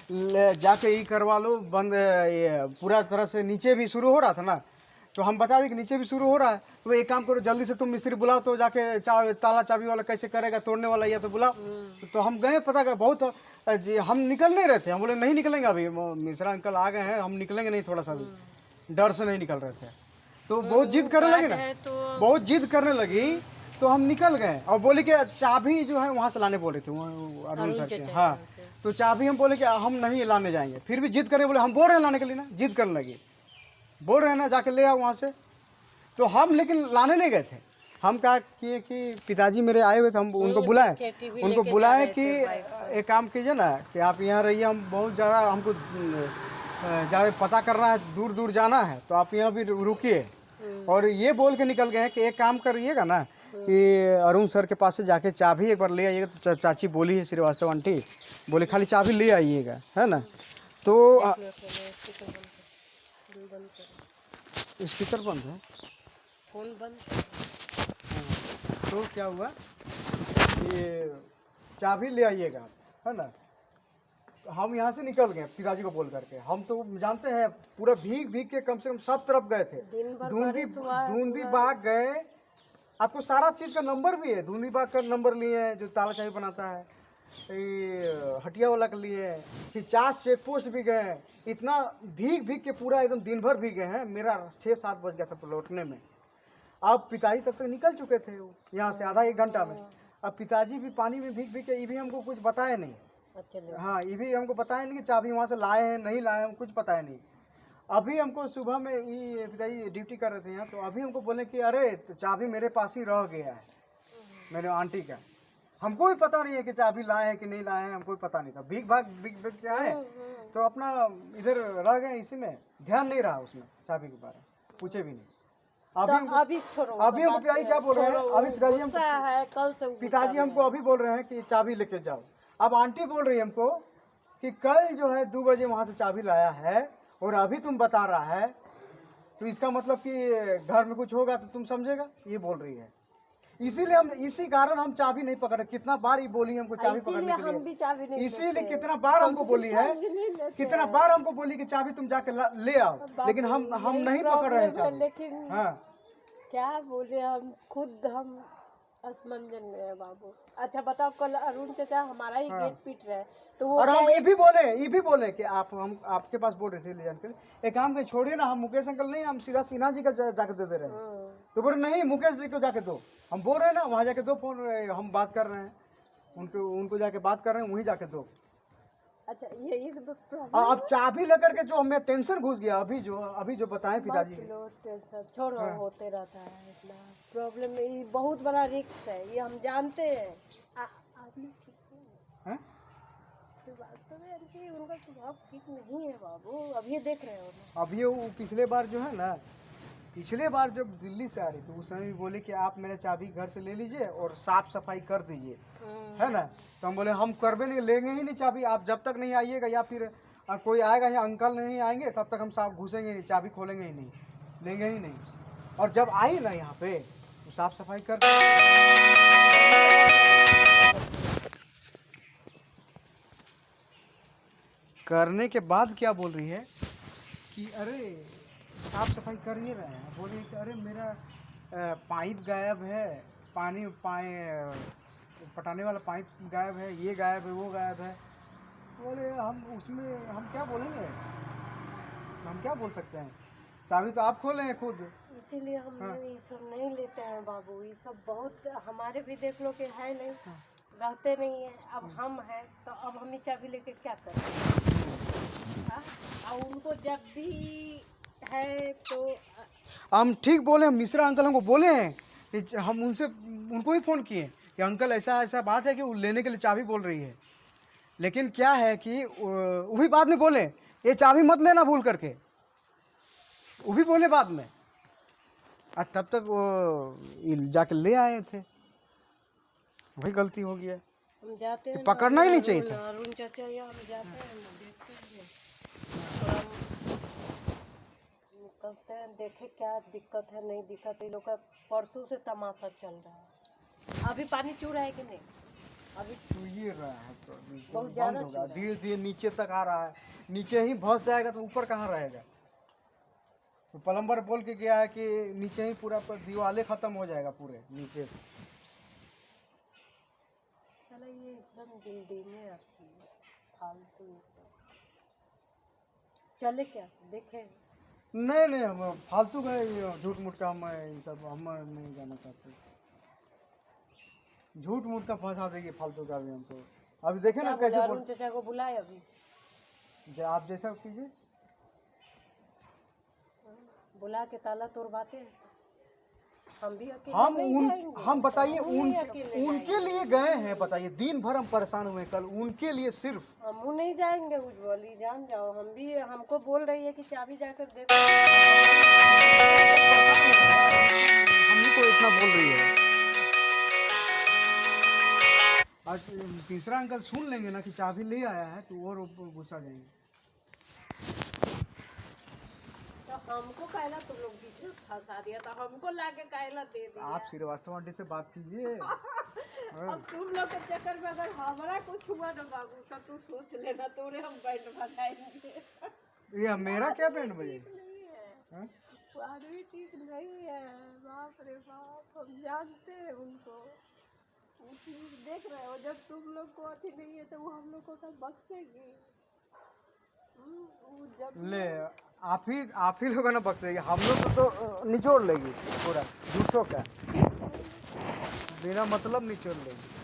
जाके ये करवा लो बंद, ये पूरा तरह से नीचे भी शुरू हो रहा था ना, तो हम बता दें कि नीचे भी शुरू हो रहा है, तो एक काम करो जल्दी से तुम मिस्त्री बुलाओ, तो जाके ताला चाबी वाला कैसे करेगा, तोड़ने वाला या तो बुलाओ। तो हम गए, पता कर बहुत जी, हम निकल नहीं रहे थे, हम बोले नहीं निकलेंगे अभी, मिश्रा अंकल आ गए हैं, हम निकलेंगे नहीं, थोड़ा सा भी डर से नहीं निकल रहे थे। तो बहुत जिद करने लगी ना, बहुत जिद करने लगी, तो हम निकल गए और बोले कि चाबी जो है वहाँ से लाने बोले थे, अरुण सर के। हाँ, तो चाबी हम बोले कि हम नहीं लाने जाएंगे, फिर भी जिद करें, बोले हम बोल रहे हैं लाने के लिए ना, जिद करने लगी, बोल रहे हैं ना जाके ले आओ वहाँ से। तो हम लेकिन लाने नहीं गए थे, हम कहा किए कि पिताजी मेरे आए हुए थे, हम उनको बुलाए कि एक काम कीजिए ना कि आप यहाँ रहिए, हम बहुत ज़्यादा हमको ज़्यादा पता करना है, दूर दूर जाना है, तो आप यहाँ भी रुकिए। और ये बोल के निकल गए कि एक काम करिएगा ना कि अरुण सर के पास से जाके चाबी एक बार ले आइएगा। तो चाची बोली है, श्रीवास्तव आंटी बोले खाली चाबी ले आइएगा, है ना। तो स्पीकर बंद है, फोन बंद। तो क्या हुआ कि चाबी ले आइएगा, है ना। तो हम यहाँ से निकल गए पिताजी को बोल करके, हम तो जानते हैं पूरा भीग भीग के कम से कम सब तरफ गए थे, धुंधी बाग गए, आपको सारा चीज़ का नंबर भी है, धुंधी बाग का नंबर लिए हैं जो ताला चाबी बनाता है, ये हटिया वाला के लिए, फिर 4 चेक पोस्ट भी गए, इतना भीग भीग के पूरा एकदम दिन भर भीग गए हैं, मेरा 6-7 बज गया था लौटने में। अब पिताजी तब तक निकल चुके थे यहाँ से आधा 1 घंटा में। अब पिताजी भी पानी में भीग भीग के, ये भी हमको कुछ बताया नहीं। अच्छा, हाँ, ये भी हमको बताया नहीं कि चाबी वहाँ से लाए हैं नहीं लाए हैं, कुछ बताया नहीं। अभी हमको सुबह में ये पिताजी ड्यूटी कर रहे थे यहाँ, तो अभी हमको बोले कि अरे तो चाबी मेरे पास ही रह गया है, मेरे आंटी का। हमको भी पता नहीं है कि चाबी लाए हैं कि नहीं लाए हैं, हमको भी पता नहीं था, भीग भाग के आए, तो अपना इधर रह गए, इसी में ध्यान नहीं रहा उसमें, चाबी के बारे में पूछे भी नहीं। अभी छोड़ो, अभी हमको पिताजी क्या बोल रहे हैं, अभी पिताजी हमको अभी बोल रहे हैं कि चाबी लेके जाओ। अब आंटी बोल रही है हमको कि कल जो है 2 बजे वहाँ से चाबी लाया है और अभी तुम बता रहा है, तो इसका मतलब कि घर में कुछ होगा तो तुम समझेगा, ये बोल रही है। इसीलिए हम, इसी कारण हम चाबी नहीं पकड़े। कितना बार ये बोली हमको चाबी पकड़ने के लिए, इसीलिए कितना बार हमको बोली है, कितना बार हमको बोली कि चाबी तुम जाके ले आओ, लेकिन हम नहीं पकड़ रहे हैं चाबी। लेकिन हाँ, क्या बोले, हम खुद हम असमंजन में है बाबू। अच्छा बताओ, कल अरुण चाचा हमारा ही गेट पीट रहे, तो वो और हम ये भी बोले कि हम आपके पास बोल रहे थे ले जाने के लिए, एक काम के छोड़िए ना, हम मुकेश अंकल नहीं, हम सीधा सिन्हा जी का जाके दे रहे हैं। तो बोले नहीं मुकेश जी को जाके दो, हम बोल रहे हैं ना वहाँ जाके दो, फोन हम बात कर रहे हैं, उनको जाके बात कर रहे हैं, वहीं जाके दो। अच्छा, यही अब चाबी लेकर के जो हमें टेंशन घुस गया, अभी जो बताएं पिताजी, टेंशन छोड़ो, होते रहता है इतना प्रॉब्लम, ये बहुत बड़ा रिस्क है, ये हम जानते हैं। आदमी ठीक है, वास्तव में आंटी उनका स्वभाव ठीक नहीं है बाबू, अब ये देख रहे हो। अभी वो पिछले बार जो है ना, पिछले बार जब दिल्ली से आ रही तो उस समय भी बोले कि आप मेरा चाबी घर से ले लीजिए और साफ सफाई कर दीजिए, है ना। तो हम बोले हम करबे नहीं, लेंगे ही नहीं चाबी, आप जब तक नहीं आइएगा या फिर कोई आएगा या अंकल नहीं आएंगे तब तक हम साफ घुसेंगे नहीं, चाबी खोलेंगे ही नहीं, लेंगे ही नहीं। और जब आई ना यहाँ पे तो साफ सफाई कर करने के बाद क्या बोल रही है कि अरे साफ सफाई कर ही रहे हैं, बोलिए कि अरे मेरा पाइप गायब है, पानी पटाने वाला पाइप गायब है, ये गायब है, वो गायब है। बोले हम उसमें हम क्या बोलेंगे, हम क्या बोल सकते हैं, चाबी तो आप खोले हैं खुद। इसीलिए हम ये सब नहीं लेते हैं बाबू, ये सब बहुत हमारे भी देख लो कि है नहीं, रहते नहीं है। अब हम हैं तो अब हम चाबी लेके क्या करें, और उनको जब भी है तो हम ठीक बोले, हम मिश्रा अंकल हमको बोले हैं कि हम उनको ही फ़ोन किए कि अंकल ऐसा बात है कि वो लेने के लिए चाबी बोल रही है, लेकिन क्या है कि वो भी बाद में बोले ये चाबी मत लेना भूल करके, वो भी बोले बाद में, और तब तक वो जाके ले आए थे, वही गलती हो गया। हम जाते हैं, पकड़ना ही नहीं चाहिए था। अरुण चाचा या हम जाते हैं, देखते हैं, निकलते हैं, देखे क्या दिक्कत है नहीं दिक्कत है। लोग का परसों से तमाशा चल रहा है। अभी पानी चू रहा है कि नहीं? अभी छू ही रहा है तो बहुत बंद ज्यादा होगा, धीरे धीरे नीचे तक आ रहा है, नीचे ही फंस जाएगा तो ऊपर कहाँ रहेगा। तो प्लम्बर बोल के गया है कि नीचे ही पूरा पर दीवारें खत्म हो जाएगा पूरे नीचे से। चलो ये एकदम दिल में आती है फालतू एकदम। चले क्या देखे नहीं नहीं, हम फालतू का ये झूठ मूठ का हम ये सब हम नहीं जाना चाहते। झूठ मूठ का फंसा देगी फालतू का भी हमको। अभी देखे ना क्या बोला कैसे अरुण चाचा को बुलाए अभी आप जैसा कीजिए, बुला के ताला तोड़वाते हैं। हम भी अकेले हम नहीं उन जाएंगे। हम बताइए हम नहीं उन अकेले उनके लिए गए हैं, बताइए दिन भर हम परेशान हुए कल उनके लिए सिर्फ। हम नहीं जाएंगे उज्ज्वली, जान जाओ। हम भी हमको बोल रही है कि चाबी जाकर देखो। हमनी को इतना बोल रही है। आज तीसरा अंकल सुन लेंगे ना कि चाबी ले आया है तो और गुस्सा जाएंगे। तो हमको कहला तुम लोग बीच में फंसा दिया, तो हमको लाके कहला दे दिया। आप श्रीवास्तव आंटी से बात कीजिए। अब तुम लोग के चक्कर में अगर हमारा कुछ हुआ ना बाबू तो तू सोच लेना, तोरे हम बैंड बजाएंगे। ये मेरा क्या बैंड बजे? नहीं है हाँ? वो आदमी ठीक नहीं है। बाप रे बाप, हम जानते हैं उनको। वो चीज देख रहे हो, जब तुम लोग को अथी नहीं है तो वो हम लोग को तो बख्शेगी। वो जब ले आप ही लोगों ने बख्शेगी, हम लोग तो निचोड़ लेगी पूरा झूठों का, बिना मतलब निचोड़ लेगी।